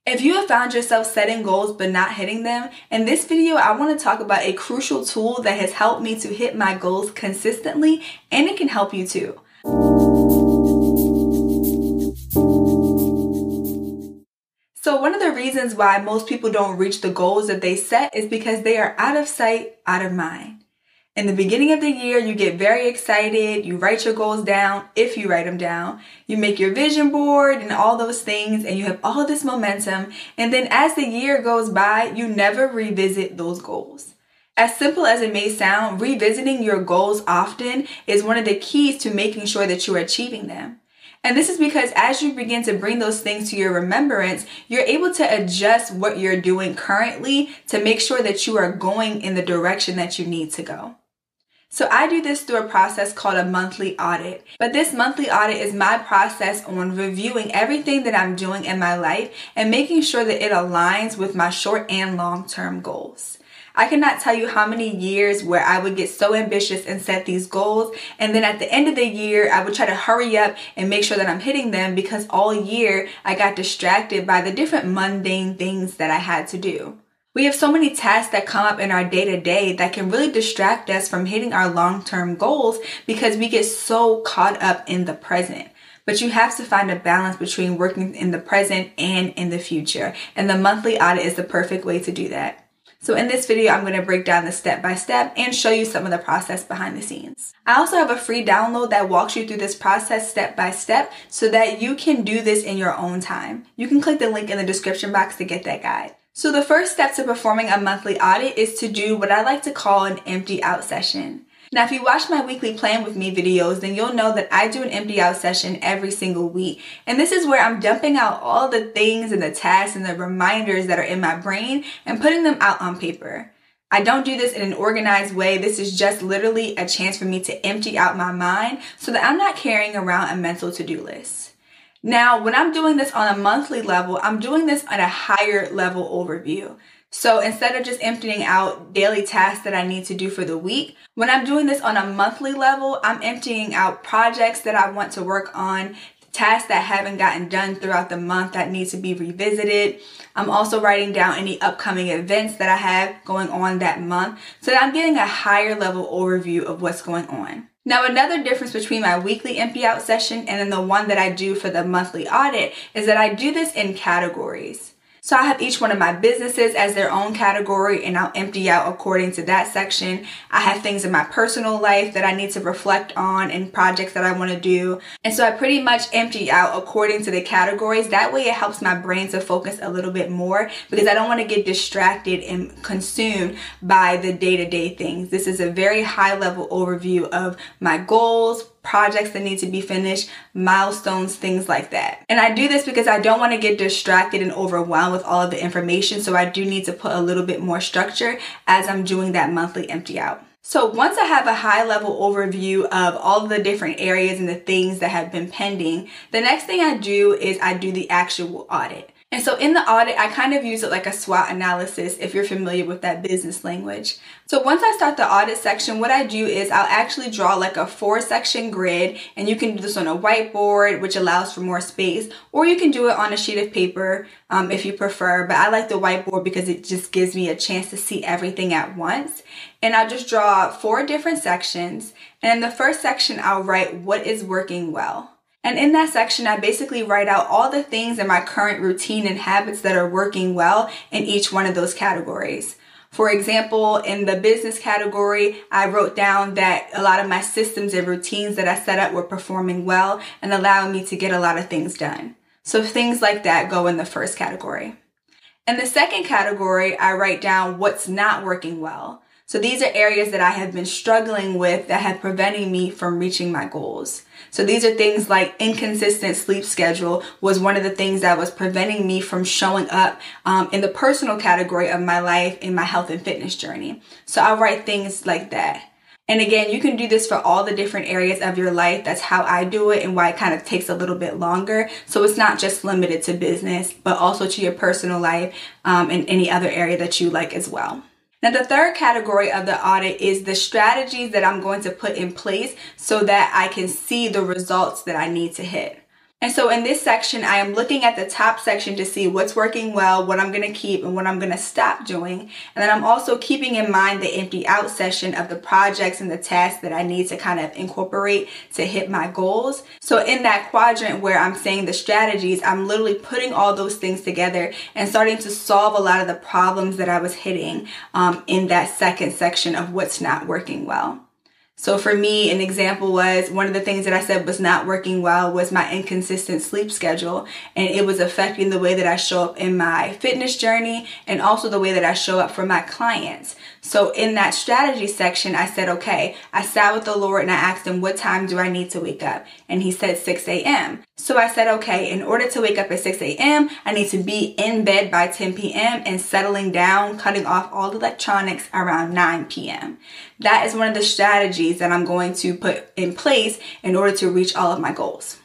If you have found yourself setting goals but not hitting them, in this video I want to talk about a crucial tool that has helped me to hit my goals consistently, and it can help you too. So one of the reasons why most people don't reach the goals that they set is because they are out of sight, out of mind. In the beginning of the year, you get very excited, you write your goals down, if you write them down, you make your vision board and all those things, and you have all of this momentum, and then as the year goes by, you never revisit those goals. As simple as it may sound, revisiting your goals often is one of the keys to making sure that you are achieving them. And this is because as you begin to bring those things to your remembrance, you're able to adjust what you're doing currently to make sure that you are going in the direction that you need to go. So I do this through a process called a monthly audit. But this monthly audit is my process on reviewing everything that I'm doing in my life and making sure that it aligns with my short and long-term goals. I cannot tell you how many years where I would get so ambitious and set these goals, and then at the end of the year, I would try to hurry up and make sure that I'm hitting them because all year I got distracted by the different mundane things that I had to do. We have so many tasks that come up in our day-to-day that can really distract us from hitting our long-term goals because we get so caught up in the present. But you have to find a balance between working in the present and in the future. And the monthly audit is the perfect way to do that. So in this video, I'm going to break down the step-by-step and show you some of the process behind the scenes. I also have a free download that walks you through this process step-by-step so that you can do this in your own time. You can click the link in the description box to get that guide. So the first step to performing a monthly audit is to do what I like to call an empty out session. Now, if you watch my weekly plan with me videos, then you'll know that I do an empty out session every single week. And this is where I'm dumping out all the things and the tasks and the reminders that are in my brain and putting them out on paper. I don't do this in an organized way. This is just literally a chance for me to empty out my mind so that I'm not carrying around a mental to-do list. Now, when I'm doing this on a monthly level, I'm doing this on a higher level overview. So instead of just emptying out daily tasks that I need to do for the week, when I'm doing this on a monthly level, I'm emptying out projects that I want to work on, tasks that haven't gotten done throughout the month that need to be revisited. I'm also writing down any upcoming events that I have going on that month so that I'm getting a higher level overview of what's going on. Now, another difference between my weekly empty out session and then the one that I do for the monthly audit is that I do this in categories. So I have each one of my businesses as their own category and I'll empty out according to that section. I have things in my personal life that I need to reflect on and projects that I want to do. And so I pretty much empty out according to the categories. That way it helps my brain to focus a little bit more because I don't want to get distracted and consumed by the day-to-day things. This is a very high level overview of my goals, projects that need to be finished, milestones, things like that. And I do this because I don't want to get distracted and overwhelmed with all of the information, so I do need to put a little bit more structure as I'm doing that monthly empty out. So once I have a high level overview of all of the different areas and the things that have been pending, the next thing I do is I do the actual audit. And so in the audit, I kind of use it like a SWOT analysis if you're familiar with that business language. So once I start the audit section, what I do is I'll actually draw like a 4-section grid, and you can do this on a whiteboard, which allows for more space, or you can do it on a sheet of paper if you prefer. But I like the whiteboard because it just gives me a chance to see everything at once. And I'll just draw 4 different sections. And in the first section, I'll write what is working well. And in that section, I basically write out all the things in my current routine and habits that are working well in each one of those categories. For example, in the business category, I wrote down that a lot of my systems and routines that I set up were performing well and allowing me to get a lot of things done. So things like that go in the first category. In the second category, I write down what's not working well. So these are areas that I have been struggling with that have prevented me from reaching my goals. So these are things like inconsistent sleep schedule was one of the things that was preventing me from showing up in the personal category of my life in my health and fitness journey. So I'll write things like that. And again, you can do this for all the different areas of your life. That's how I do it and why it kind of takes a little bit longer. So it's not just limited to business, but also to your personal life and any other area that you like as well. Now, the third category of the audit is the strategies that I'm going to put in place so that I can see the results that I need to hit. And so in this section, I am looking at the top section to see what's working well, what I'm going to keep, and what I'm going to stop doing. And then I'm also keeping in mind the empty out section of the projects and the tasks that I need to kind of incorporate to hit my goals. So in that quadrant where I'm saying the strategies, I'm literally putting all those things together and starting to solve a lot of the problems that I was hitting in that second section of what's not working well. So for me, an example was one of the things that I said was not working well was my inconsistent sleep schedule. And it was affecting the way that I show up in my fitness journey and also the way that I show up for my clients. So in that strategy section, I said, okay, I sat with the Lord and I asked him, what time do I need to wake up? And he said 6 a.m. So I said, okay, in order to wake up at 6 a.m., I need to be in bed by 10 p.m. and settling down, cutting off all electronics around 9 p.m. That is one of the strategies that I'm going to put in place in order to reach all of my goals.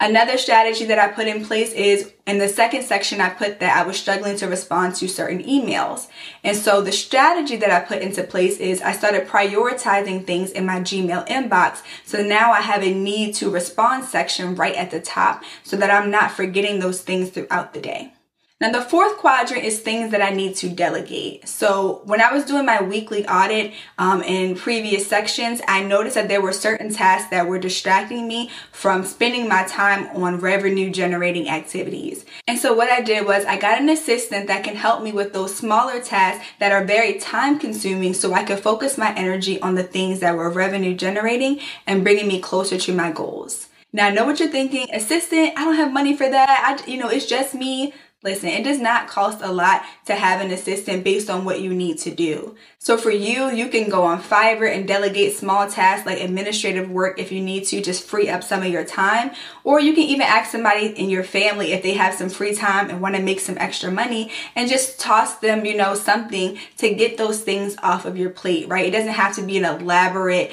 Another strategy that I put in place is in the second section, I put that I was struggling to respond to certain emails. And so the strategy that I put into place is I started prioritizing things in my Gmail inbox. So now I have a need to respond section right at the top so that I'm not forgetting those things throughout the day. Now, the fourth quadrant is things that I need to delegate. So when I was doing my weekly audit in previous sections, I noticed that there were certain tasks that were distracting me from spending my time on revenue generating activities. And so what I did was I got an assistant that can help me with those smaller tasks that are very time consuming so I could focus my energy on the things that were revenue generating and bringing me closer to my goals. Now, I know what you're thinking, assistant, I don't have money for that. It's just me. Listen, it does not cost a lot to have an assistant based on what you need to do. So for you can go on Fiverr and delegate small tasks like administrative work if you need to, just free up some of your time. Or you can even ask somebody in your family if they have some free time and want to make some extra money and just toss them, something to get those things off of your plate, right? It doesn't have to be an elaborate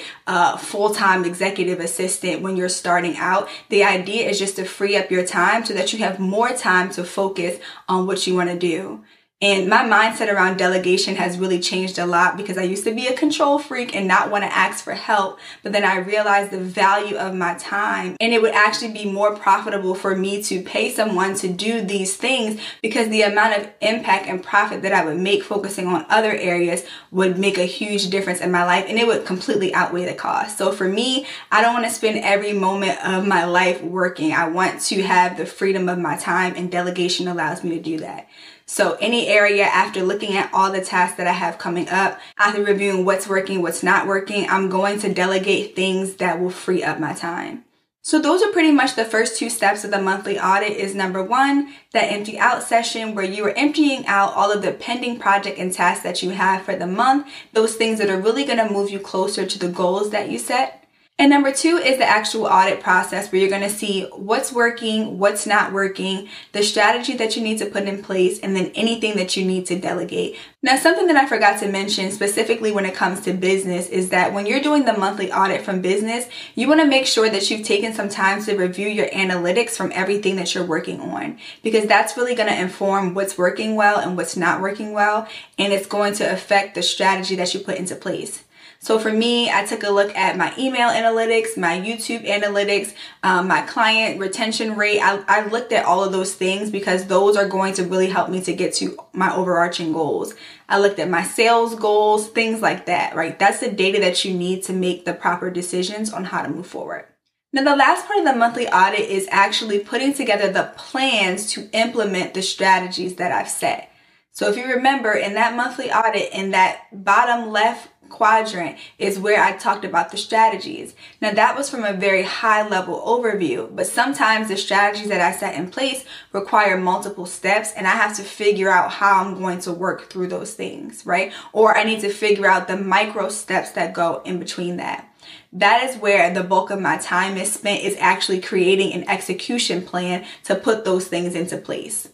full-time executive assistant when you're starting out. The idea is just to free up your time so that you have more time to focus on what you want to do. And my mindset around delegation has really changed a lot because I used to be a control freak and not want to ask for help. But then I realized the value of my time, and it would actually be more profitable for me to pay someone to do these things because the amount of impact and profit that I would make focusing on other areas would make a huge difference in my life, and it would completely outweigh the cost. So for me, I don't want to spend every moment of my life working. I want to have the freedom of my time, and delegation allows me to do that. So any area, after looking at all the tasks that I have coming up, after reviewing what's working, what's not working, I'm going to delegate things that will free up my time. So those are pretty much the first two steps of the monthly audit. Is number one, that empty out session where you are emptying out all of the pending project and tasks that you have for the month, those things that are really going to move you closer to the goals that you set. And number two is the actual audit process where you're going to see what's working, what's not working, the strategy that you need to put in place, and then anything that you need to delegate. Now, something that I forgot to mention specifically when it comes to business is that when you're doing the monthly audit from business, you want to make sure that you've taken some time to review your analytics from everything that you're working on, because that's really going to inform what's working well and what's not working well, and it's going to affect the strategy that you put into place. So for me, I took a look at my email analytics, my YouTube analytics, my client retention rate. I looked at all of those things because those are going to really help me to get to my overarching goals. I looked at my sales goals, things like that, right? That's the data that you need to make the proper decisions on how to move forward. Now, the last part of the monthly audit is actually putting together the plans to implement the strategies that I've set. So if you remember in that monthly audit, in that bottom left quadrant is where I talked about the strategies. Now that was from a very high level overview, but sometimes the strategies that I set in place require multiple steps, and I have to figure out how I'm going to work through those things, right? Or I need to figure out the micro steps that go in between that. That is where the bulk of my time is spent, is actually creating an execution plan to put those things into place.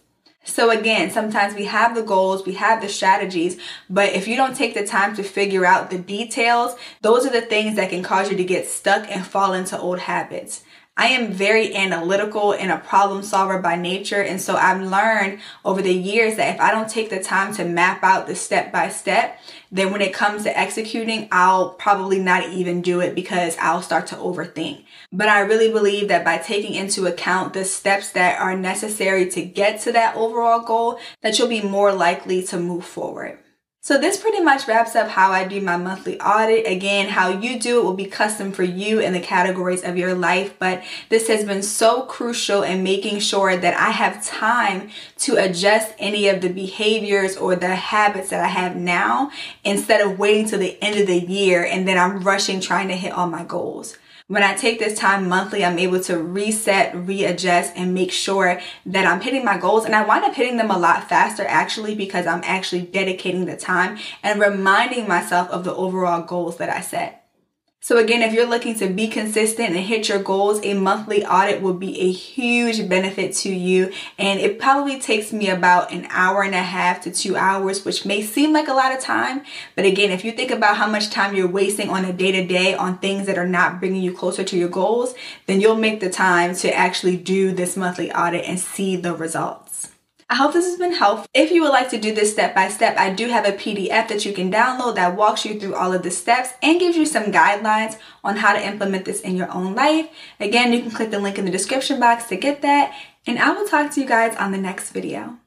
So again, sometimes we have the goals, we have the strategies, but if you don't take the time to figure out the details, those are the things that can cause you to get stuck and fall into old habits. I am very analytical and a problem solver by nature. And so I've learned over the years that if I don't take the time to map out the step by step, then when it comes to executing, I'll probably not even do it because I'll start to overthink. But I really believe that by taking into account the steps that are necessary to get to that overall goal, that you'll be more likely to move forward. So this pretty much wraps up how I do my monthly audit. Again, how you do it will be custom for you in the categories of your life, but this has been so crucial in making sure that I have time to adjust any of the behaviors or the habits that I have now instead of waiting till the end of the year and then I'm rushing trying to hit all my goals. When I take this time monthly, I'm able to reset, readjust, and make sure that I'm hitting my goals. And I wind up hitting them a lot faster actually because I'm actually dedicating the time and reminding myself of the overall goals that I set. So again, if you're looking to be consistent and hit your goals, a monthly audit will be a huge benefit to you. And it probably takes me about an hour and a half to 2 hours, which may seem like a lot of time. But again, if you think about how much time you're wasting on a day-to-day on things that are not bringing you closer to your goals, then you'll make the time to actually do this monthly audit and see the results. I hope this has been helpful. If you would like to do this step by step, I do have a PDF that you can download that walks you through all of the steps and gives you some guidelines on how to implement this in your own life. Again, you can click the link in the description box to get that, and I will talk to you guys on the next video.